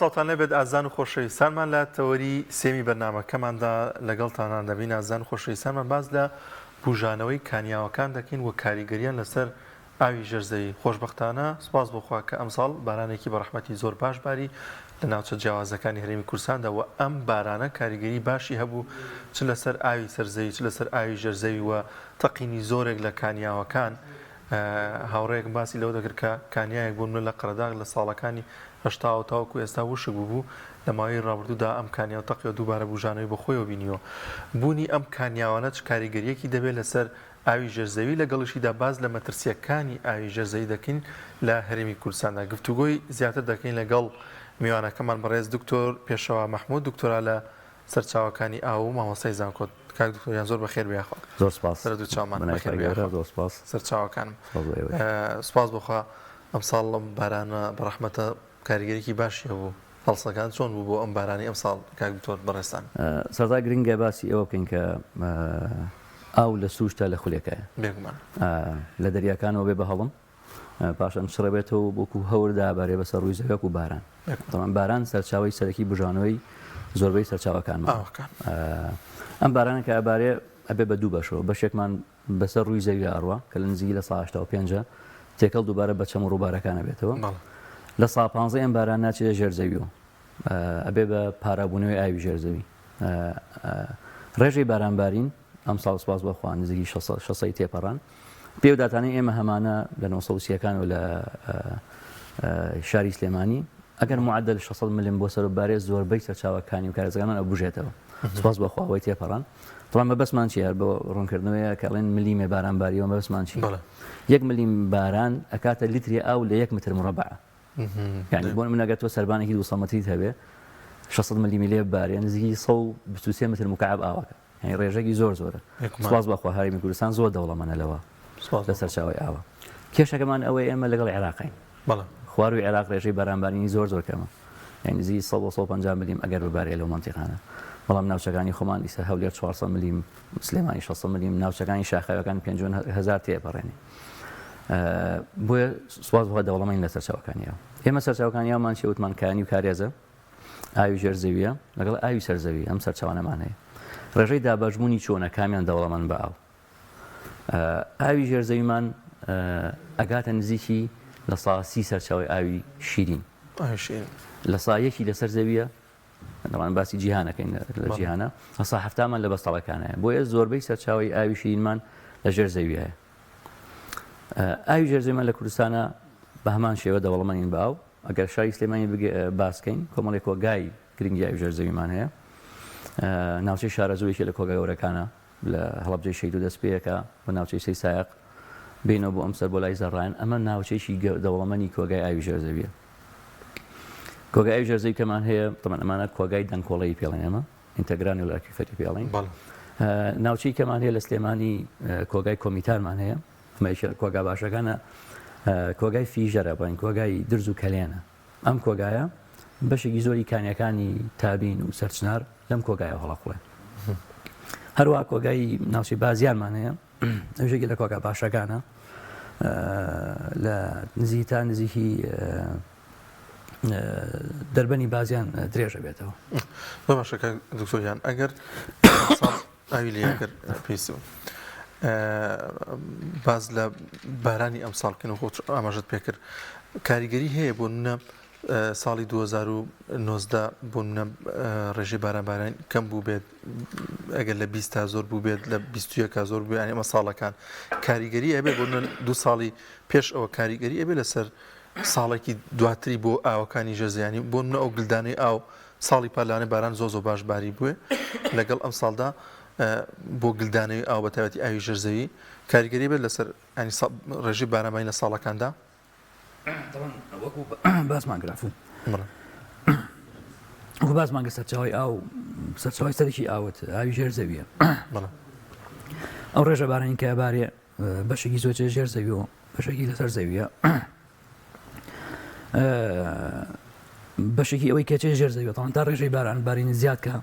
ساڵتان لەبێت ئازان و خۆشەویستانمان لە تەوەری سێمی بەرنامەکەماندا لەگەڵتانان دەبین. ئازان و خۆشەویستانمان باز لە بوژانەوەی کانیاوەکان دەکەین و کاریگەریان لەسەر ئاوی ژەرزەوی. خۆشبەختانە سوپاس بخوا کە ئەمساڵ بارانێکی بەڕەحمەتی زۆر باش باری لە ناوچە جیاوازەکانی هەرێمی کوردستاندا و ئەم بارانە کاریگەری باشی هەبوو چ لەسەر ئاوی سەرزەوی چ لەسەر ئاوی ژەرزەوی و تەقینی زۆرێک لە کانیاوەکان. هاوڕێیەک باسی لەوە دەکرد کە کانیایەک بوون لە قەرەداغ لە ساڵەکانی هەشتا و تاوەکو ئێستا وشک بوو لە ماوەی ڕابردوودا ئەم کانیاو تەقی دووبارە بوژانەوەی بە خۆیەوە بینیوە. بوونی ئەم کانیاوانە چ کاریگەریەکی دەبێت لەسەر ئاوی ژەرزەوی لەگەڵشیدا باز لە مەترسیەکانی ئاوی ژەرزەوی دەکەین لە هەرێمی کوردستاندا. گفتوگۆی زیاتر دەکەین لەگەڵ میوانەکەمان بەڕێز دکتۆر پێشەوا مەحموود، دکتۆرا لە سەرچاوەکانی ئاو و مامۆستای زانکۆت. کاک دکتۆریان زۆر بەخێر بێخوا. زۆر سپاس. سەرەتا و چاومان بەخێر بێخوا. زۆر سپاس. سەرچاوەکانم سپاس بخوا. ئەمساڵ لەم بارانە بەڕەحمەتە کاریگەریەکی باشی هەبوو. هەڵسەکان چۆن بوو بۆ ئەم بارانی ئەمساڵ کاک دکتۆر بەڕێستان؟ سەرەتا گرنگە باسی ئەوە بکەین کە ئاو لە سووشتا لە خولێکایە بێگومان لە دەریاکانەوە بێ بە هەڵم پاشان شڕێبێتەوە بۆکو هەوردا بارێ بەسەر ڕووی زەویەک و باران. باران سەرچاوی سەرەکی بژانەوەی زۆربەی سەرچاوەکانمان. ئەم بارانە کە ئەبارێ ئەبێ بە دوو بەشەوە، بەشێکمان بەسەر ڕووی زەوی ئاڕوا کە لە نزیکی لە 85 تێکەڵ دووبارە بە چەم و ڕووبارەکانە بێتەوە. لە 15 ئەم باران ناچێت ژێرزەویەوە ئەبێ بە پارابوونەوەی ئاوی ژێرزەوی. ڕێژەی بارانبارین ئەم ساڵ سپاس بەخوا نزیکی 600 تێپەڕان. پێوداتانەی ئێمە هەمانە لە 1970 و لە شاری سلێمانی ئەگەر معدل 600 ملم بۆ سەربارێ زۆربەی سەرچاوەکانی و کارێزەکانمان ئەبوژێتەوە. سپاس بەخوا ئەوەی تێپەڕان. طبعا مەبەستمان چیە بۆ ڕوونکردنەوەیە کە ئەڵێن ملیمێ بارانباریەوە مەبەستمان چی؟ 1 ملیم باران ئەکاتە لیتری ئاو لە 1 متر مربع. یعنی بۆ نمونە تۆ سەربانێکی 200 متریت هەبێ 600 ملمی لێ بارێ نزیکی 123 متر مکعب ئاوەکە. یعنی ڕێژێکی زۆر زۆرە. سپاس بەخوا هەرێمی کوردستان زۆر دەوڵەمەندە لەوە لە سەرچاوی ئاوە. کێشەکەمان ئەوەی ئێمە لەگەڵ عێراقین. خواروی عێراق ڕێژەی بارانبارینی زۆر زۆر کەمە. یعنی نزیکی 150 ملیم ئەگەر ببارێ لەو مەنتیقانە. بەڵام ناوچەکانی خۆمان ئیستا هەولێر 400 ملیم، سلێمانی 600 ملیم، ناوچەکانی شاخەوەکان 50000 تێپەڕێنی. بۆیە سوپاس بەخوا دەوڵەمەندین لە سەرچاوەکانیەوە. ئێمە سەرچاوەکانیامان چی وتمان کانی و کارێزە، ئاوی ژێرزەویە لەگەڵ ئاوی سەرزەوی. ئەم سەرچاوانەمان هەیە. ڕێژەی دابەشبوونی چۆنە کامیان دەوڵەمەند بە ئاو. ئاوی ژێرزەویمان ئەگاتە نزیکی لە سا 30 سەرچاوی ئاوی شیرین. لە سا 1 لەسەر زەویە دەڵان باسی جیهانەکەین لە جیهانە لە سا 7مان لە بەستەڵەکانەیە. بۆیە زۆربەی سەرچاوی ئاوی شیرینمان لە ژێرزەویە. ئاوی ژێرزەویمان لە کوردستانە بە هەمان شێوە دەوڵەمەندین بە ئاو. ئەگەر شاری سلێمانی باسکەین کۆمەڵێک کۆگای گرنگی ئاوی ژێرزەویمان هەیە. ناوچەی شارەزۆیەکی لە کۆگای گەورەکانە لە هەڵەبجەی شەید و دەستپێیەکە بە ناوچەی سەی سایق بینەوە بۆ ئەمسەر بۆ لای زەڕایان. ئەمە ناوچەیەکی دەوڵەمەندی کۆگای ئاوی ژێرزەویە. کۆگای ئاوی ژێرزەوی کەمان هەیە طبعاً ئەمانە کۆگای دەنگکۆڵەیی پێڵێن ئێمە ئینتەگرانی و ئاکیفەتی پێڵێن. ناوچەی کەمان هەیە لە سلێمانی کۆگای کۆمیتارمان هەیە. ئەمەیشە کۆگا باشەکانە کۆگای فیژەرە بڵین کۆگای درز و کەلێنە. ئەم کۆگایە بەشێکی زۆری کانیەکانی تابین و سەرچنار لەم کۆگایە هەڵەقڵێن. هەروە کۆگای ناوچەی بازیانمان هەیە ئەوژێکی لە کۆگا باشەکانە لە نزیکی دەربەنی بازیان درێژە بێتەوە. باشەکە دکتۆریان ئەگەر ئاوی لێگەر پێیسەوە باز لە بارانی ئەم ساڵکن و خۆ ئاماژت پێکرد کاریگەری هەیە بۆ نە ساڵی 2019 بۆ نە ڕێژەی باران کەم بوو بێت ئەگەر لە 20 تا زۆر بوو بێت لە 21 زۆر بوو ئەمە ساڵەکان کاریگەری ئەبێ بۆ دو ساڵی پێش ئەوە کاریگەری ئەبێ لەسەر ساڵێکی دواتری بۆ ئاوەکانی ژێرزەویانی بۆ منە ئەو گلدانەی ئاو ساڵی پالانە باران زۆ باش باری بووێ لەگەڵ ئەم ساڵدا بۆ گلدانەوەی ئاو بەتایبەتی ئاوی ژێرزەوی کاریگەری بێت لەسەر ڕێژەی بارانبارین لە ساڵەکاندا. وەکو باسمان گرافوو وەکو باسمان کرد سەرچاوی ئاو سەرچاوی سەرێکی ئاوت ئاوی ژێرزەویە. ئەو ڕێژە بارانی کە ئەبارێ بەشێکی زۆر ژێرزەویەوە بەشێکی لەسەر زەویە بەشێکی ئەوەی کێچێ ژێرزەویە تاوان تا ڕێژەی بارانبارین زیادکە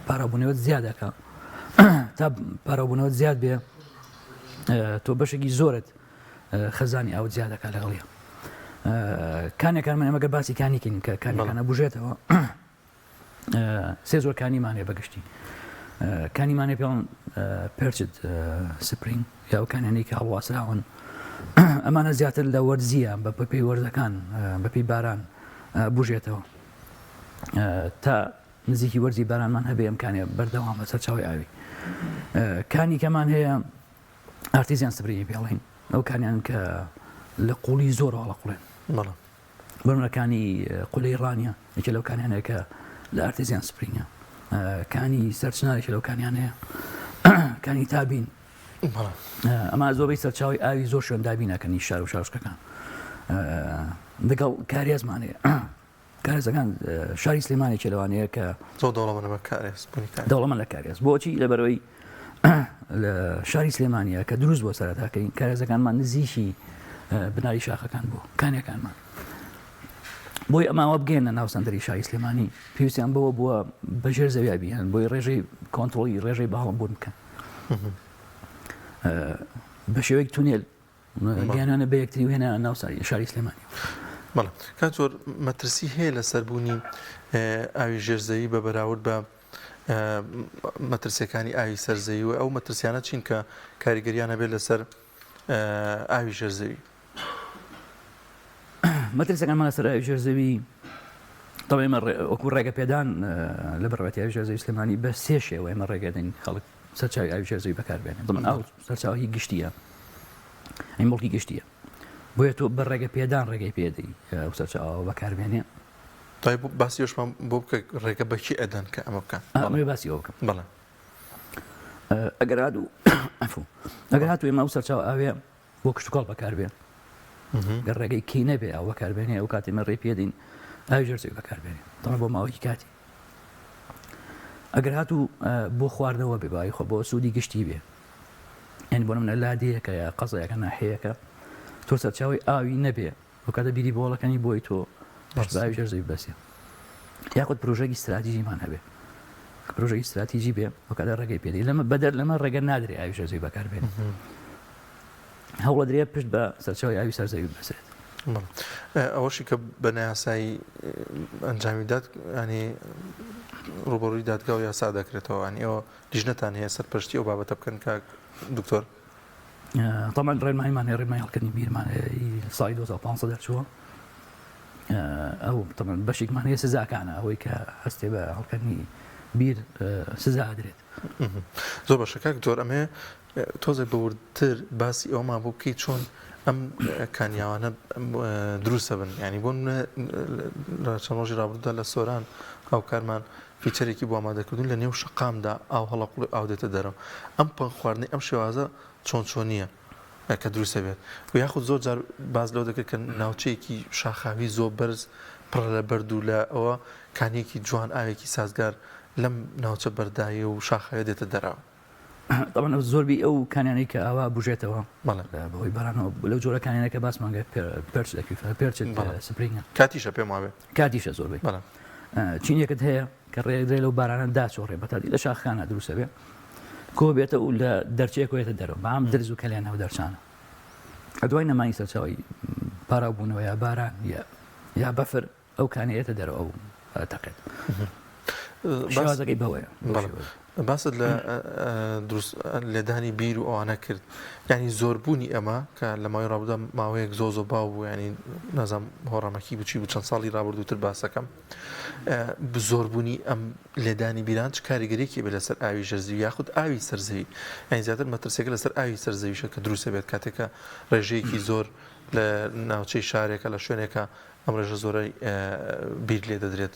پارابوونەوەت زیادەکە تا پارابوونەوەت زیاد بێ تۆ بەشێکی زۆرت خەزانی ئاوت زیادەکە لەگەڵیە. کانێکمان ئەمەگە باسی کانیکین کە کانەکانە بژێتەوە سێ زۆر کانیمانێ بەگشتی کانیمانێ پێڵن پێرچت سپرینگ یا ئەو کانیانەی کە هەڵواسراون ئەمانە زیاتر لە وەرزیە بە پێی وەرزەکان بەپی باران بژێتەوە تا نزیکی وەرزی بارانمان هەبێ ئەمکانێ بەردەوام بەسەر چاوی ئاوی کانی کەمان هەیە ئارتیزیان سپرینگی پێڵین ئەو کانیان کە لە قوڵی زۆر هەڵە قوڵێن بەرمەکانی قولەی ڕانیە یەکێ لەو کانیانەیە کە لە ئارتیزیان سپرینگە کانی سەرچنارێکی لەو کانیانەیە کانی تابین ئەمە زۆربەی سەرچاوی ئاوی زۆر شوێن دابینەکەنی شار و شارشکەکان لەگەڵ کاریێزمانەیە کارێزەکان شاری سلێمانێکی لەوانەیە کە دەوڵەمەند لە کاریێز بۆچی لەبەرەوەی لە شاری سلێمانیە کە دروست بۆ سەرەتاکەین کارێزەکانمان نزیشی بناری شاخەکان بوو کانیەکانمان بۆی ئەماوە بگەێنە ناو سەندەری شاری سلێمانی پێویستیان بەوە بووە بەژێر زەویا بیان بۆی ڕێژەی کۆنتترۆلی ڕێژەی باڵم بوون بکەن بە شێوەیەک تونێل گیانانە بە یەکتری هێنا ناو شاری سلێمانی بەڵێ کات زۆر مەترسی هەیە لە سەربوونی ئاوی ژێرزەوی بە بەراورد بە مەترسیەکانی ئاوی سەرزەوی و ئەو مەترسیانە چین کە کاریگەریانە بێت لەسەر ئاوی ژێرزەوی مەترسەکانمان لەسەر ئاوی ژێرزەوی تەڵێ ئێمە وەکو ڕێگە پێدان لە بەڕێوەتی ئاوی ژێرزەوی سلێمانی بە سێ شێوە ئێمە ڕێگەدەین خەڵک سەرچاوی ئاوی ژێرزەوی بەکاربێنێت دڵن ئاو سەرچاوی گشتیە ئەی مڵکی گشتیە بۆیە تۆ بە ڕێگە پێدان ڕێگەی پێدەی ئەو سەرچاوە بەکاربێنێ تای باسیۆشمان بۆ بکە ڕێگە بەکی ئەدەن کە ئەمە بکەن ئەمە باسی ئەو بکەم بەڵێ ئەگەر هاتوو ئێمە ئەو سەرچاو ئاوێ بۆ کشتتوکڵ بەکاربێن گەر ڕێگەی کی نەبێ ئەو بەکاربێنێ ئەو کاتێمە ڕێ پێدەین ئاوی ژێرزەوی بەکاربێنێ تەمە بۆ ماوەی کاتی ئەگەر هاتوو بۆ خواردنەوە بێ بای خۆ بۆ سوودی گشتی بێ یعنی بۆ نمونە لادەیەکە یا قەزەیەکە ناحەیەکە تۆ سەرچاوی ئاوی نەبێ ئەو کاتە بیری بۆڵەکەنی بۆی تۆ ئاوی ژێرزەوی بەسێ یاخود پرۆژەی استراتیژیمان هەبێ پرۆژەی استراتیژی بێ ئەو کاتە ڕێگەی پێدەی لەمە بەدەر لەمە ڕێگە نادرێ ئاوی ژێرزەوی بەکاربێن هەوڵە درێ پشت بە سەرچاوی ئاوی سەرزەوی بەسێت ئەوەشی کە بە نایاسایی ئەنجامیدات ینی ڕوبەڕووی دادگا و یاسا دەکرێتەوە ینی ئەوە لیژنەتان هەیە سەرپەرشتی ئەو بابەتە بکەن کە دکتۆر طبعا ڕێنماییمان هەیە ڕێنمای هەڵکردنی بیرمان ساڵی 2015 دەرچووە ئەو طبعا بەشێکمان هەیە سزاکانە ئەوەی کە هەستێ بە هەڵکردنی بیر سزا ئەدرێت زۆر باشەکە دکتۆر ئەمێ تۆزێک بەوردتر باسی ئەومان بۆ بکەیت چۆن ئەم کانیاوانە دروستە بن ینی بۆ لە چەند ڕۆژی ڕابردوودا لە سۆران ئەو کارمان فیچەرێکی بۆ ئامادەکردن لە نێو شقامدا ئاو هەڵەقڵی ئاو دێتە دەرەوە ئەم پەن خواردنی ئەم شێوازە چۆنیە کە دروستە بێت و یاخود زۆر جار باز لەو دەکرد کە ناوچەیەکی شاخاوی زۆر بەرز پڕ لە بەردوو لە ئەوە کانیەکی جوان ئاوێکی سازگار لەم ناوچە بەردایە و شاخەوە دێتە دەراوە طبعا زۆربی ئەو کانیانەی کە ئاوا بژێتەوە بەهۆی بەرانەوە لەو جۆرە کانیانەکە باسمانگە پێرچ پێرچ سپرینگە کاتیشە پێم وابێ کاتیشە زۆربەی چینێکت هەیە کە ڕێگرێ لەو بارانە داچۆڕێ بەتادی لە شاخانە دروستە بێ کۆ بێتە و لە دەرچەیە کۆێتە دەرەوە بەام درز و کەلیانەوە دەرچانە ئەدوای نەمانی سەرچاوی پاراوبوونەوە یا باران یا بەفر ئەو کانەیەتە دەرەوە ئەو تەقێت شێوازەکەی بەوەیە باست لە لێدانی بیر و ئەوانە کرد ینی زۆربوونی ئەمە کە لە ماوەی ڕابردوودا ماوەیەک زۆ باو بوو ینی نەزانم هۆڕەمەکی بچی بوو چەند ساڵی ڕابردووتر باسەکەم زۆربوونی ئەم لێدانی بیران چ کاریگەریەکی بێت لەسەر ئاوی ژێرزەوی یاخود ئاوی سەرزەوی ینی زیاتر مەترسێکە لەسەر ئاوی سەرزەویشە کە دروستە بێت کاتێکە ڕێژەیەکی زۆر لە ناوچەی شارێکە لە شوێنێکە ئەم ڕێژە زۆرەی بیر لێ دەدرێت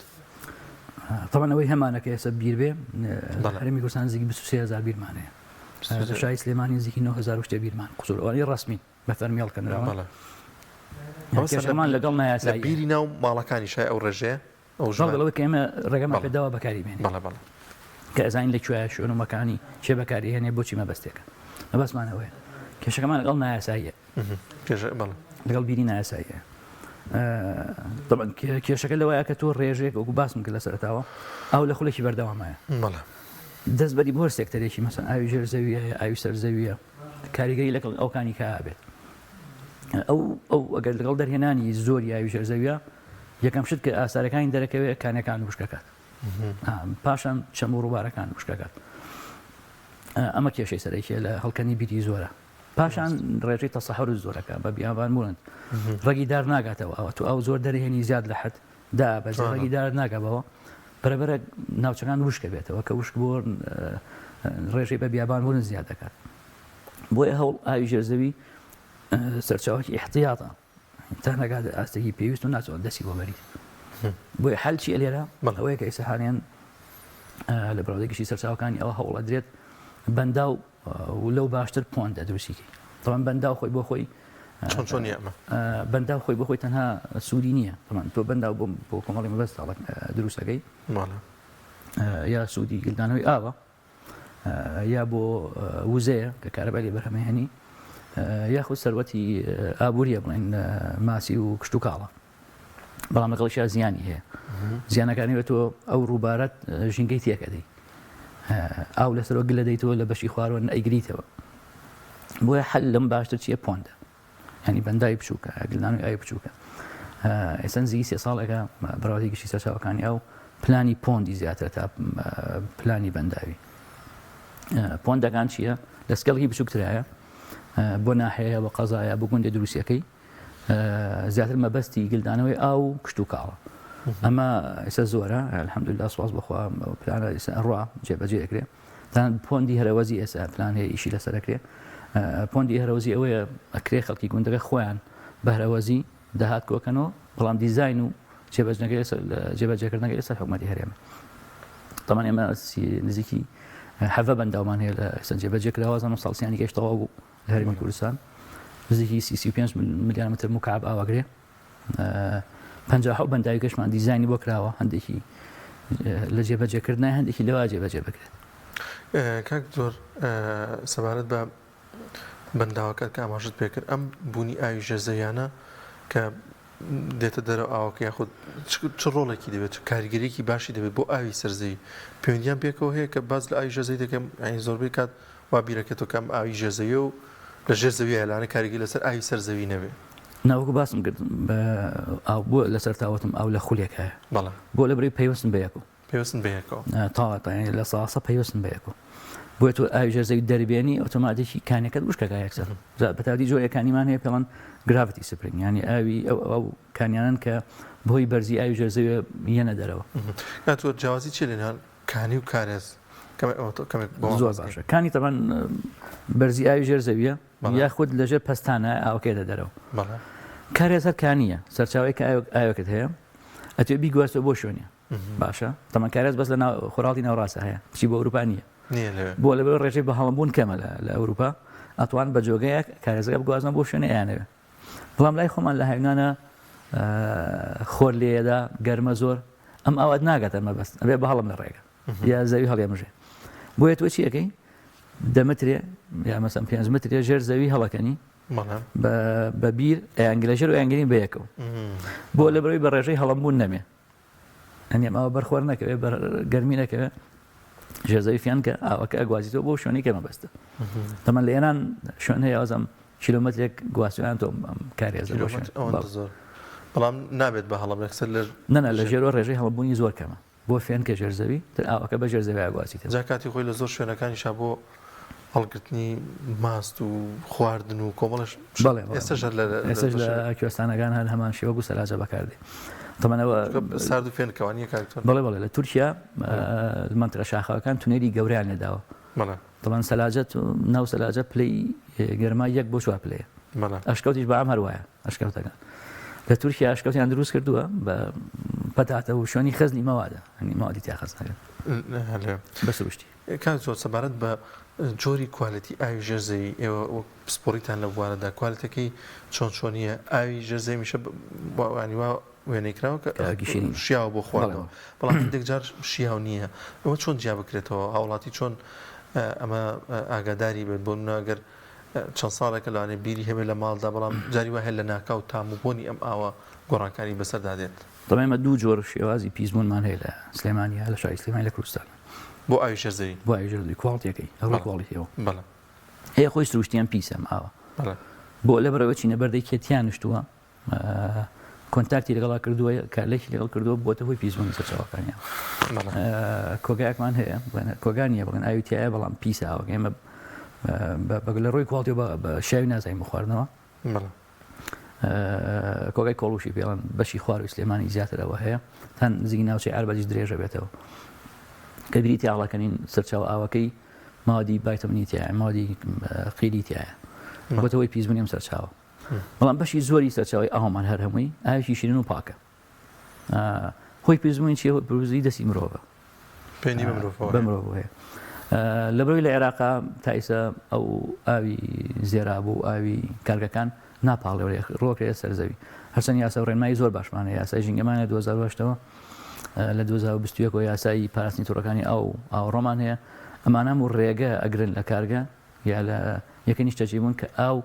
طبعا ئەوەی هەمانەکە ئێستا بیر بێ هەرێمی کوردستان نزیکی 23,000 بیرمانەیە لە شاری سلێمانی نزیکی 9,000 شتێ بیرمان قوسوڵی ڕسمی بە فەرمی هەڵکەنراوە کێشەمان لەگەڵ نایاسایی بیری ناو ماڵەکانی شای ئەو ڕێژەیە ئەوەوە کە ئێمە ڕێگەمان پێداوە بەکاری بێنێ کە ئەزانین لەکوێیە شوێنمەکانی چێ بەکاری هێنێ بۆچی مەبەستێکە مەبەستمانەوەیە کێشەکەمان لەگەڵ نایاساییە لەگەڵ بیری نایاساییە کێشەکە لەوەیە کە تۆ ڕێژێک وەکو باسم کرد لە سەرتاوە ئەو لە خولێکی بەردەوامایە دەست بەری بۆ سێکتەرێکی مەسەن ئاوی ژێرزەویە ئاوی سەرزەویە کاریگەری لەگەڵ ئەوکانی کا بێت ئەو ئەگەر لەگەڵ دەرهێنانی زۆری ئاوی ژێرزەویە یەکەم شت کە ئاسارەکانی دەرەکەوێت کانەکان وشکەکات پاشان چەم و ڕووبارەکان وشکەکات ئەمە کێشەی سەرەکیە لە هەڵکەنی بیری زۆرە پاشان ڕێژەی تەسەحور زۆرەکە بە بیابان بوون ڕێگی دار ناگاتەوە ئەوە تو ئەو زۆر دەرهێنی زیاد لە حد دا بەس ڕێگی دار ناگەبەوە بەرەبەرە ناوچەکان وشکە بێتەوە کە وشک بۆ ڕێژەی بە بیابان بوون زیاد دەکات بۆیە هەوڵ ئاوی ژێرزەوی سەرچاوەکی احتیاطە تا نەگات ئاستێکی پێویست و ناچۆن دەستی بۆ بەریت بۆیە حەل چیە لێرە ئەوەیە کە ئێستا لە بەڕێوەدەگەشتی سەرچاوەکانی ئەوە هەوڵ ئەدرێت بەندا و لەو باشتر پۆن دەدروستیکی طبعا بەندا خۆی بۆ خۆی بەندا خۆی بۆ خۆی تەنها سوودی نییە تۆ بەندا بۆ کۆمەڵی مەبەست دروستەکەی یا سوودی گلدانەوەی ئاوە یا بۆ وزەیە کە کارەبای لێ بەرهەمەهێنی یاخود سەروەتی ئابووریە بڵێن ماسی و کشت و کاڵە بەڵام لەگەڵیشیا زیانی هەیە زیانەکانی تۆ ئەو ڕووبارەت ژینگەی تێکەدەی ئاو لەسەرەوە گلە دەیتەوە لە بەشی خوارەوە ئەیگریتەوە بۆیە حەل لەم باشتر چیە پۆندە ینی بەندای بچووکە گلدانەوەی ئاوی بچووکە ئێستا نزیکی 3 ساڵێکە بەڕێوەدەگەشتی گشتی سەرچاوەکانی ئەو پلانی پۆندی زیاتر تا پلانی بەنداوی پۆندەکان چییە لە سکەڵی بچووکترایە بۆ ناحەیە بە قەزایە بۆ گوندی دروستیەکەی زیاتر مەبەستی گلدانەوەی ئاو و کشت و کاڵە ئەمە ئێستا زۆرە الحەمدولله سوپاس بەخوا پلانە ئێستا ڕوا جێبەجێ دەکرێت تەنانەت پۆندی هەرەوەزی ئێستا پلان هەیە ئیشی لەسەر دەکرێت پۆندی هەرەوەزی ئەوەیە ئەکرێ خەڵکی گوندەکە خۆیان بە هەرەوەزی داهات کۆکەنەوە بەڵام دیزاین و جێبەجێکردنەکەی لەسەر حکومەتی هەرێمە تەمان ئێمە نزیکی حەڤە بەنداومان هەیە لە ئێستا جێبەجێکراوە زانم ساڵسیانی گەیشتەوە بوو لە هەرێمی کوردستان نزیکی 35 ملیۆن متر مکعب ئاواگرێ 50 بەنداوی گەشتمان دیزاینی بۆ کراوە هەندێکی لە جێبەجێکردنای هەندێکی لەوا جێبەجێ بکرێت کاک زۆر سەبارەت بە بەنداوەکەت کە ئاماژت پێکرد ئەم بوونی ئاوی ژێرزەویانە کە دێتە دەرەوە ئاوەکە یاخود چ ڕۆڵێکی دەبێت چ کاریگەریەکی باشی دەبێت بۆ ئاوی سەرزەوی پەیوەندیان پێکەوە هەیە کە باز لە ئاوی ژێرزەوی دەکەم ئەنی زۆربەی کات وا بیرەکەتەوە کەم ئاوی ژێرزەوی و لە ژێر زەوی هەلانە کاریگەری لەسەر ئاوی سەرزەوی نەبێت ناوەکو باسم کرد بۆ لەسەر تاوەتم ئاو لە خولێک هەیە بۆ لەبەری پەیوەستن بەیەکەوە پێوەستن بەیەکەوە تاوەتەیە لە ساسە پەیوەستن بەیەکەوە بۆیە تۆ ئاوی ژێرزەوی دەربێنی ئۆتۆماتیکی کانەکەت وشکەکە یەکسەر بەتاوی جۆرەکانیمان هەیە پێڵەن گراڤیتی سپرینگ ینی ئاوی ئەو کانیانن کە بۆی بەرزی ئاوی ژێرزەوی یەنە دەرەوە تۆ جیاوازی چی لێنان کانی و کارێز زۆر باشە کانی تەبەن بەرزی ئاوی ژێرزەویە یاخود لەژێر پەستانە ئاوەکەیدا دەرەوە کارێز هەر کانیە سەرچاوی کە ئاوەکەت هەیە ئەتوێ بیگواستەوە بۆ شوێنە باشە تەمەن کارێز بەس لە خۆراڵی ناوڕاستە هەیە بچی بۆ ئەوروپا نییە بۆ لەبەر ڕێژەی بە هەڵمبوون کەمە لە ئەوروپا ئەتوان بە جۆگەیەک کارێزەکە بگوازنە بۆ شوێنە یانەوێ بەڵام لای خۆمان لە هەیوانە خۆر لێدا گەرمە زۆر ئەم ئاوات ناگاتە مەبەست ئەبێ بە هەڵم لە ڕێگە یا زەوی هەڵێمژێ بۆیە تۆ چی ئەەکەی 10 مترێ یا مەسەن 5 مترێ ژێر زەوی هەڵەکەنی بە بیر ئەنگلەژەر و ئەنگلین بەیەکەوە بۆ لە بەرەوەی بە ڕێژەی هەڵمبوون نەمێ ئەنیێم ئەوە بەرخۆر نەکەوێ گەرمی نەکەوێ ژێرزەوییان کە ئاوەکە ئەگوازیتەوە بۆ شوێنی کە مەبەستە تەمەەن لە ئێران شوێن هەیە ئازەم کیلومترێک گواسویان تۆ کارێزە زۆر بەڵام نابێت بە هەڵم لەکسەر نەنە لە ژێرۆ ڕێژەی هەڵبوونی زۆر کەمە بۆ فێن کە ژێرزەوی تر ئاوەکە بە ژێرزەوی ئاگوازیتە جاکاتی خۆی لە زۆر شوێنەکانی شا بۆ هەڵگرتنی ماست و خواردن و کۆمەڵش ئێستاش لە کوێستانەکان هەر هەمان شێوە بوو سەلاجە بەکاردێ تەمەنەوە سارد و فێنکەوانی کارکتۆر بەڵێ لە تورکیا منترە شاخەکان تونێری گەوریان لێداوە تەمان سەلاجەت و ناو سەلاجە پلەی گەرما 1 بۆ 4 پلەیە ئەشکەوتیش بە ئەم هەروایە ئەشکەوتەکان لە تورکیا ئەشکەوتیان دروست کردووە بە پەتاتە و شوێنی خەزنی مەوادە هەنی ماوەدی تیا خەزنەکە بە سروشتی کات زۆر سەبارەت بە جۆری کوالەتی ئاوی ژێرزەوی ئێوە پسپۆریتان لە بوارەدا کوالەتەکەی چۆنیە ئاوی ژێرزەوی میشە وانیوا وێنەیکراوە کە شیاوە بۆ خواردنەوە بەڵام هەندێک جار شیاو نییە ئەوە چۆن جیا بکرێتەوە هاوڵاتی چۆن ئەمە ئاگاداری بێت بۆ ناگەر چەند ساڵێکە لەوانێ بیری هەبێت لە ماڵدا بەڵام جاری وایە لە ناکاو تاموبوونی ئەم ئاوە گۆڕانکاری بەسەردا دێت دەمە 2 جۆر شێوازی پیسبوونمان هەیە لە سلێمانیا لە شاری سلێمانی لە کوردستان بۆ ئاوی ژێرزەوی بۆ ئاوی ژێرزەوی کوڵتیەکەی هەڵی کوڵیتەوە بەڵێ هەیە خۆی سروشتیان پیسە ئەم ئاوە بۆ لە بەرەوە چینە بەردەی کێتیان نشتووە کۆنتاکتی لەگەڵا کردووە کارلێکی لەگەڵ کردووە بۆتە هۆی پیسبوونی سەرچاوەکانیان کۆگایەکمان هەیە کۆگانیە بڵێن ئاویتیایە بەڵام پیساوە ئێمە لە ڕۆی کواڵتی بە شاوی نازانین بخواردنەوە کۆگای کۆڵوشی پێڵەن بەشی خوار و سلێمانی زیاترەوە هەیە تەن نزیکی ناوچەی ئاربەجی درێژە بێتەوە کە بریتی ئاڵەکەنین سەرچاو ئاوەکەی مادی ڤایتامینیتیایە مادی قیلیتیایە بۆتەوەی پیسبوونی ئەم سەرچاوە بەڵام بەشی زۆری سەرچاوی ئاومان هەر هەمووی ئاوێکی شیرین و پاکە خۆی پیسبوونی چیە بروزی دەستی مرۆڤە پێنی بە مرۆڤ هەیە لەبەرەوەی لە عێراقا تا ئێستا ئەو ئاوی زێرابوو ئاوی کارگەکان ناپاڵێ ڕۆکرێت سەرزەوی هەرچەند یاسا ڕێنمایی زۆر باشمانە یاسای ژینگەمانە 2008ەوە لە 2021 یاسایی پاراستنی تووڕەکانی ئاوڕۆمان هەیە ئەمانە و ڕێگە ئەگرن لە کارگە یا لە یەکەنی شتەجی بوون کە ئاو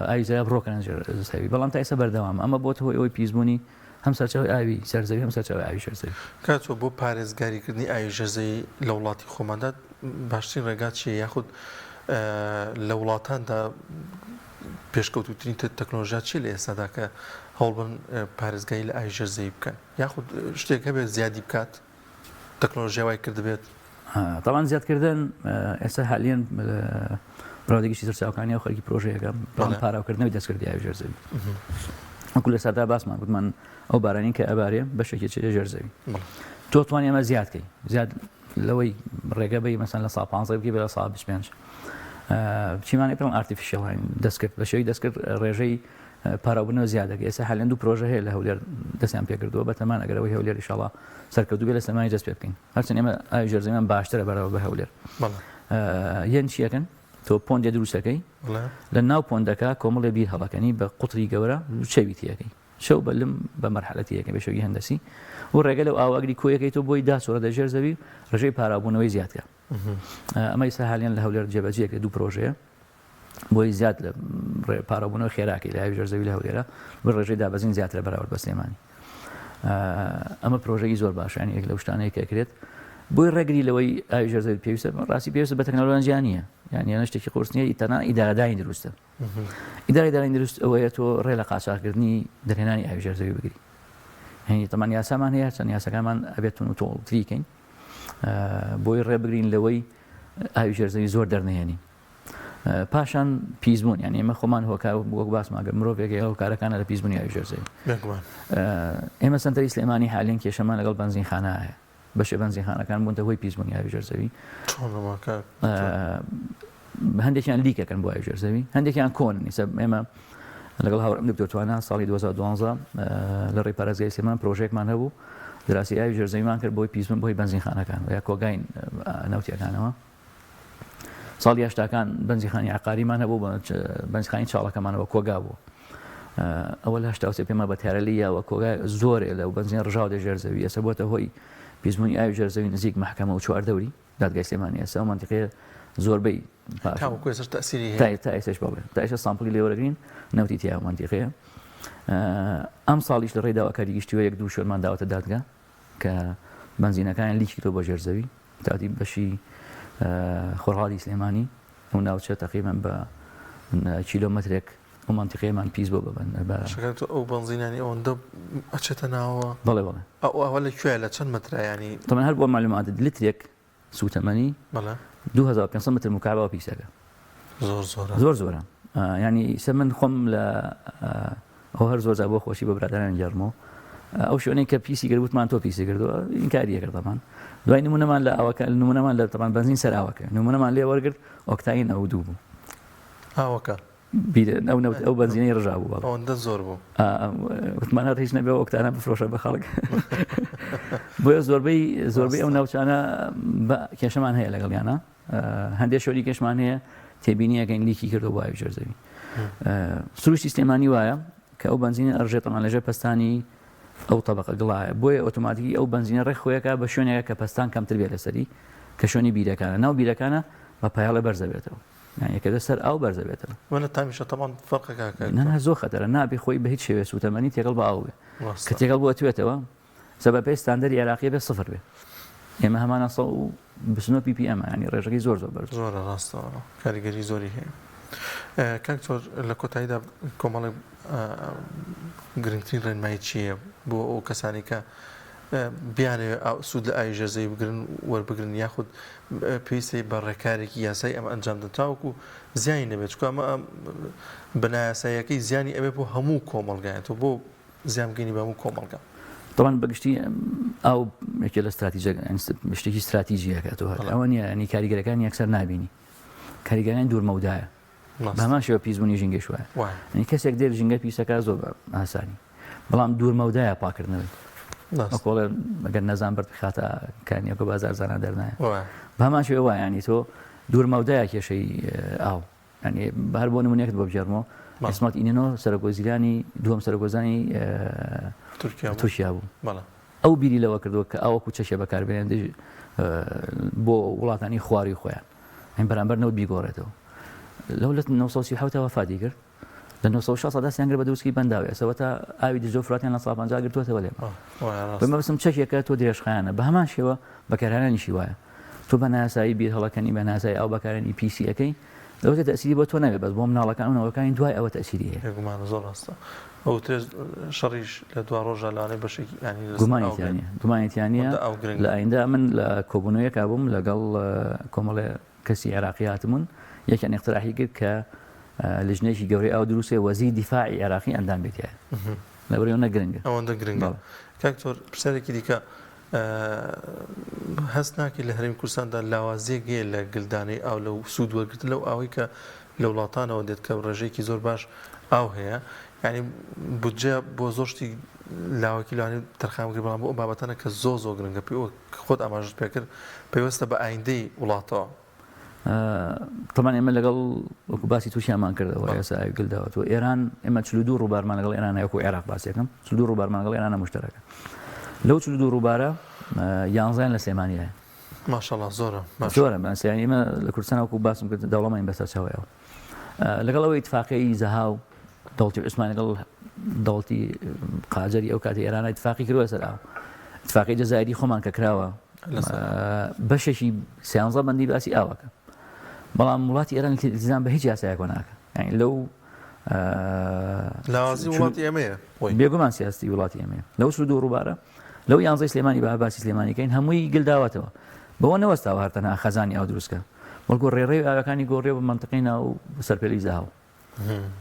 ئاوی زەراب ڕۆکەن زەوی بەڵام تا ئێستا بەردەوام ئەمە بۆتە هۆی ئەوەی پیسبوونی هەم سەرچاوی ئاوی سەرزەوی هەم سەرچاوی ئاوی شەرزەوی کاتۆ بۆ پارێزگاریکردنی ئاوی ژەرزەوی لە وڵاتی خۆماندا باشترین ڕێگات چیە یاخود لە وڵاتاندا پێشکەوتوترین تەکنۆلۆژیا چی لە ئێستادا کە هەوڵ بن پارێزگایی لە ئاوی ژەرزەوی بکەن یاخود شتێک هەبێت زیادی بکات تەکنۆلۆژیا وای کردبێت طبعا زیادکردن ئێستا حالیان ڕادێکی سەرچاوەکانی و خەڵکی پرۆژەیەەکە بەڵام پاراوکردنەوەی دەستکردی ئاوی ژەرزەوی وەکو لە سەردا باسمان گوتمان ئەو بارانین کە ئەبارێ بەشێکی چێ ژەرزەوی تۆ توانی ئەمە زیادکەی زیاد لەوەی ڕێگە بی مەسەن لە 15 بکەی بە لە 25 چیمانێ پێڵم ئارتیفیشیەڵ دەستکرد بە شێوی دەستکرد ڕێژەی پاراوبوونەوە زیادەکە ئێستا حالیان دوو پرۆژە هەیە لە هەولێر دەستیان پێکردووە بەتەمان ئەگەرەوەی هەولێر ئینشاڵڵا سەرکەوتوو بێ لە سەمای دەست پێ بکەین هەرچەند ئێمە ئاوی ژەرزەویمان باشترە بەرەوە بە هەولێر یەن چیەکەن تۆ پۆندێ دروستەکەی لە ناو پۆندەکە کۆمەڵێ بیر هەڵەکەنی بە قوتری گەورە چەویتیەکەی شەو بەلم بە مەرحەلەتیەکە بە شێوی هەندەسی و ڕێگە لەو ئاواگری کۆیەکەی تۆ بۆی داسۆرە دە ژێرزەوی ڕێژەی پارابوونەوەی زیادکە ئەمە ئێستا حالیان لە هەولێر جێبەجێکە دوو پرۆژەیە بۆی زیاد لە پارابوونەوە خێراکی لە ئاوی ژەرزەوی لە هەولێرە بە ڕێژەی دابەزین زیاترە بەراورد بە سلێمانی ئەمە پرۆژەی زۆر باشیان یەک لە شتانەیە کە کرێت بۆی ڕێگری لەوەی ئاوی ژەرزەوی پێویستە ڕاستی پێویستە بە تەکنۆلۆژیا نیە یعنی ئەمە شتێکی قورس نیە ئیتەنا ئیدارەدانی دروستە ئیدارەدانی دروست ئەوەیە تۆ ڕێ لە قاچاقکردنی دەرهێنانی ئاوی ژەرزەوی بگری هەنی تەمان یاسامان هەیە چەند یاسەکانمان ئەبێتون و تۆڵتریکەین بۆی ڕێبگرین لەوەی ئاوی ژەرزەوی زۆر دەرنهێنی پاشان پیسبوون یعنی ئێمە خۆمان هۆکار وەک باسماگە مرۆڤێک ئەو کارەکانە لە پیسبوونی ئاوی ژەرزەوی ئێمە سنتەری سلێمانی حالین کێشەمان لەگەڵ بەنزینخانە هەیە بەشێ بەنزینخانەکان بوونتە هۆی پیسبوونی ئاوی ژەرزەوی هەندێکیان لیکەکەن بۆ ئاوی ژەرزەوی هەندێکیان کۆنن ئیسە ئێمە لەگەڵ هاوڕێم دکتۆرتوانە ساڵی 2012 لە ڕێی پارێزگای سلێمان پرۆژێکمان هەبوو دراسی ئاوی ژەرزەویمان کرد بۆی پیسبوون بۆی بەنزینخانەکان یا کۆگاین ناوتیەکانەوە ساڵی هەشتاکان بەنزیخانی عقاریمان هەبوو بەنزیخانی چاڵەکەمانەوە کۆگا بوو ئەوە لە هەشتا پێمە بە تیارەلیەوە کۆگا زۆرێ لەو بەنزین ڕژاو دە ژەرزەوی ئێستا بۆتە هۆی پیسبوونی ئاوی ژەرزەوی نزیک مەحکەمە و چواردەوری دادگای سلێمانی ئێستا منتیقەیە زۆربەی تا ئێستش بڵێ تا ئێستا سامپڵی لێوەرەگرین نەوتی تیا منتیقەیە ئەم ساڵیش لە ڕێداوە کاری گشتیوە یەک دوو شۆرمان داوەتە دادگا کە بەنزینەکان لیکی تۆ بۆ ژەرزەوی تاتی بەشی خۆرهاڵی سلێمانی ئەو ناوچە تقریبا بە کیلۆمەترێک ئەو منتیقەیەمان پیس بۆ ببن ئەو بەنزینانی ئەوەندە ئەچێتە ناوە بەڵێ بڵێ ئەوە لەکوێ لە چەند مەترایانی تەمەن هەر بۆ معلوماتت لترێک سوتەمەنی 2500 متر مکعبەوە پیسەکە زۆر زۆرە ینی سە من خۆم لە ئەو هەر زۆرجا بۆ خۆشی بە برادران گەڕمەوە ئەو شوێنەی کە پیسی گرتمان تۆ پیسی کردووە ئینکاریە کردەمان دوای نمونەمان لە ئەوەکە نمونەمان لە تەمان بەنزین سەراوەکە نمونەمان لێ وەرگرت ئۆکتاین ئەو دوو بوو ئاوەکە ئەو بەنزینەی ڕژا بوو ئەوەندە زۆر بوو وتمان هەر هیچ نەبێ ئۆکتانە بفرۆشە بە خەڵک بۆیە زۆربەی ئەو ناوچانە کێشەمان هەیە لەگەڵیانە هەندێک شۆری کێشمان هەیە تێبینیەکەین لیکی کردو بۆ ئاوی ژەرزەوی سروشتی سلێمانی وایە کە ئەو بەنزینە ئەڕژێتەمان لەژێر پەستانی ئەو طبقە گڵایە بۆیە ئۆتۆماتیکی ئەو بەنزینە ڕێکخۆیەکە بە شوێنێکە کە پەستان کەمتر بێت لەسەری کە شوێنی بیرەکانە ناو بیرەکانە بە پایاڵە بەرزە بێتەوە یەکە دەسەر ئاو بەرزە بێتەوە وەنە تامیشە تەمان فەرقەکە نە زۆر خەتەرە نابێ خۆی بە هیچ شێوێ سوتەمەنی تێگەڵ بە ئاو بێ کە تێگەڵ بۆ توێتەوە سەبەپی ستاندەری عێراقی بێ سفر بێ ئێمە هەمانە 129 ppm ینی ڕێژەکەی زۆر بەرز زۆرە ڕاستەوە کاریگەری زۆری هەیە کاکتۆر لە کۆتاییدا کۆمەڵی گرنگترین ڕێنمایی چییە بۆ ئەو کەسانی کە بیانێ سوود لە ئاوی ژەرزەوی بگرن وەربگرن یاخود پێویستی بە ڕێکارێکی یاسایی ئەمە ئەنجام دەن تاوەکو زیانی نەبێت چکە ئەمە بەنایاساییەکەی زیانی ئەبێ بۆ هەموو کۆمەڵگایەوە بۆ زیانگەینی بە هەموو کۆمەڵگا طبعا بەگشتی ئەو یەکێ لە شتێکی استراتیژیەکەتەوە ئەوە نیە ینی کاریگەرەکان یەکسەر نابینی کاریگەرانی دوورمەودایە بەمان شێوە پیسبوونی ژینگەی شوایە ینی کەسێک دێر ژینگە پیسەکە زۆر ئاسانی بەڵام دوورمەودایە پاکردنەوەی ئەکۆڵێ ئەگەر نەزان بەرد بخاتە کانیەکە بازار زانان دەرنایە بەمان شێوە وایە ینی تۆ دوورمەودایە کێشەی ئاو ینی هەر بۆ نمونەیەکت بۆ بژێڕمەوە ئیسمەت ئینۆ سەرۆکوەزیرانی دووەم سەرۆکوەزانی تورکیا بوو ئەو بیری لەوە کردووە کە ئەوەکو چەشێ بەکاربێنێن بۆ وڵاتانی خواری خۆیان ئەین بەرامبەر نەوت بیگۆڕێتەوە لەو لە 1970 وەفاتی کرد لە 1960 سیان کرد بە دروستکەی بەنداوی ئەسەوە تا ئاوی دژە و فراتیان لە 50 گرتووەتەوە لێمە بەمە بەسم چەکێکە تۆ درێژخایانە بە هەمان شێوە بەکارهێنانیشی وایە تۆ بە ناسایی بیر هەڵەکەنی بە ناسایی ئەو بەکارێنی پیسیەکەی لەوەتە تەسیری بۆ تۆ نەبێت بەس بۆ مناڵەکان و نەوەکانی دوای ئەوە تەسیری هەیە گومانە زۆر ڕاستە ئەو شەڕیش لە دوا ڕۆژە لاانەی بەشێکی گومانیتیانە لە ئایندا من لە کۆبوونەوەیەکا بووم لەگەڵ کۆمەڵێ کەسی عێراقیاتمون یەکیان اقتراحی کرد کە لژنەیەکی گەورەی ئەو دروستێ وەزیری دیفاعی عێراقی ئەندام بێتیایە لەبەرەوە نەگرنگە ئەوەندە گرنگە کاکتۆر پرسیارێکی دیکە هەست ناکەی لە هەرێمی کوردستاندا لاوازیەک هەیە لە گلدانەی ئاو لەو سوود وەرگرتن لەو ئاوەی کە لە وڵاتانەوە دێت کە ڕێژەیەکی زۆر باش ئاو هەیە ینی بودجە بۆ زۆر شتی لاوەکی لەوانێت تەرخانگری بەڵام بۆ ئەو بابەتانە کە زۆر گرنگە خۆت ئاماژت پێکرد پێوەستە بە ئایندەی وڵاتەوە طبعا ئێمە لەگەڵ وەکو باسی تووشیامان کردەوە ئێستا ئاوی گلداوەتەوە ئێران ئێمە 42 ڕووبارمان لەگەڵ ئێرانە وەکو عێراق باسیەکەم 42 ڕووبارمان لەگەڵ ئێرانە مشتەرەکە لەو 42 ڕووبارە 11 لە سلێمانیایە ماشەڵڵا زۆرە بەسیانی ئێمە لە کوردستان وەکو باسم کرد دەوڵەمانی بەسەر چاوەیەوە لەگەڵ ئەوەی اتفاقی زەها و دەوڵەتی عوسمانی لەگەڵ دەوڵەتی قاجەری ئەو کاتی ئێرانە اتفاقی کردووە سەر ئاو اتفاقی جەزایری خۆمان کە کراوە بەشێکی 13 بەندی باسی ئاوەکە بەڵام وڵاتی ئێران التزام بە هیچ یاسایەکە ناکە یعنی لەو لاوازی وڵاتی ئێمەیە بێگومان سیاستی وڵاتی ئێمەیە لەو 42 ڕووبارە لەو 11 سلێمانی بە باسی سلێمانیکەین هەمووی گلداوەتەوە بەوە نەوەستاوە هەرتەنها خەزانی ئاو دروستکە بەڵکو ڕێڕێی ئاوەکانی گۆڕێ بە منتقەی ناو سەرپێلی زاهاو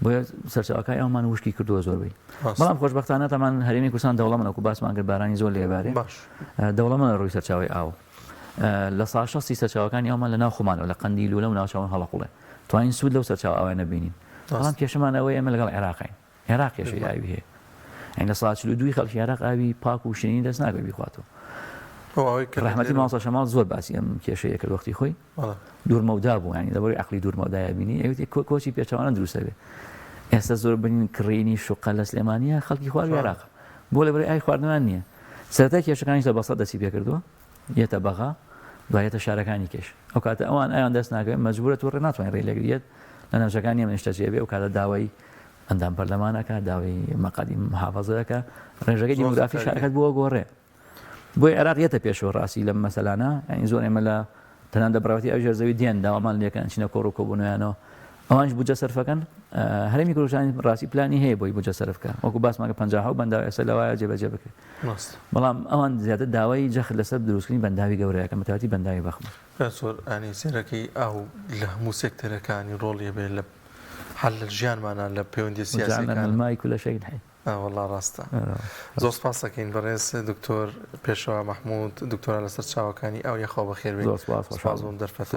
بۆیە سەرچاوەکانی ئەومان وشکی کردووە زۆربەی بەڵام خۆشبەختانە تەمان هەرێمی کوردستان دەوڵەمەندە و باسمان کرد بارانی زۆر لێبارێ دەوڵەمەندە ڕووی سەرچاوی ئاو لە ساڵ 60 سەرچاوەکانی ئەومان لە ناو خۆمانەوە لە قەندیل و لەو ناوچەوە هەڵەقوڵێ توانین سوود لەو سەرچاو ئەوە نەبینین بەڵام کێشەمان ئەوەیە ئێمە لەگەڵ عێراقین عێراق کێشەی ئاوی هەیە یعنی لە ساڵ 42 خەڵکی عێراق ئاوی پاک و شینی دەست ناکەوێت بیخواتەوە ڕەحمەتی ماڵسە شەماڵ زۆر باسی ئەم کێشەیە کرد وەختی خۆی دوورمەودا بوو ینی لەبەری عەقلی دوورمەودایە بینی ئەوێت کۆچی پێچەوانە دروستە بێ ئێستا زۆر بنین کڕینی شوقە لە سلێمانیە خەڵکی خوار عێراق بۆ لەبەری ئای خواردنمان نییە سەرەتا کێشەکانی لە بەسەط دەستی پێ کردووە یەتە بەغا دوایەتە شارەکانی کێش ئەو کاتە ئەوان ئایان دەست ناکەوێت مەجبورە تووڕێ ناتوانین ڕێ لێگریێت لە نەوچەکانی ئەمە نیشتەجێ بێ و کاتە داوای ئەندام پەرلەمانەکە داوای مەقادی محافەزەکە ڕێژەکەی دیموگرافی شارەکەت بووە گۆڕێ بۆی عێراق یەتە پێشەوە ڕاستی لەم مەسەلانە یعنی زۆر ئێمە لە تەنان دەبڕاوەتی ئەو ژێرزەوی دێن داوامان لێکەن چینە کۆڕ و کۆبوونەوەیانەوە ئەوانش بودجە سەرفەکەن هەرێمی کوردستان ڕاستی پلانی هەیە بۆی بودجە سەرف بکە وەکو باسمانکە 50 بەنداوی ئێستا لەوایە جێبەجێ بکرێت بەڵام ئەوان زیاتر داوای جەخت لەسەر دروستکردنی بەنداوی گەورەیەکە مەتەواتی بەنداوی بەخم زۆر ئەنی سێرەکەی ئاو لە هەموو سێکتەرەکانی ڕۆڵی بێت لە حل ژیانمانە لە پەیوەندی سیاسیەکان مای کولە شەید هەیە والله ڕاستە زۆر سپاس دەکەین بەڕێز دکتۆر پێشەوا مەحموود دکتۆرە لەسەر چاوەکانی ئەو یەخەوە بەخێر بێت زۆر سپاس دەرفەت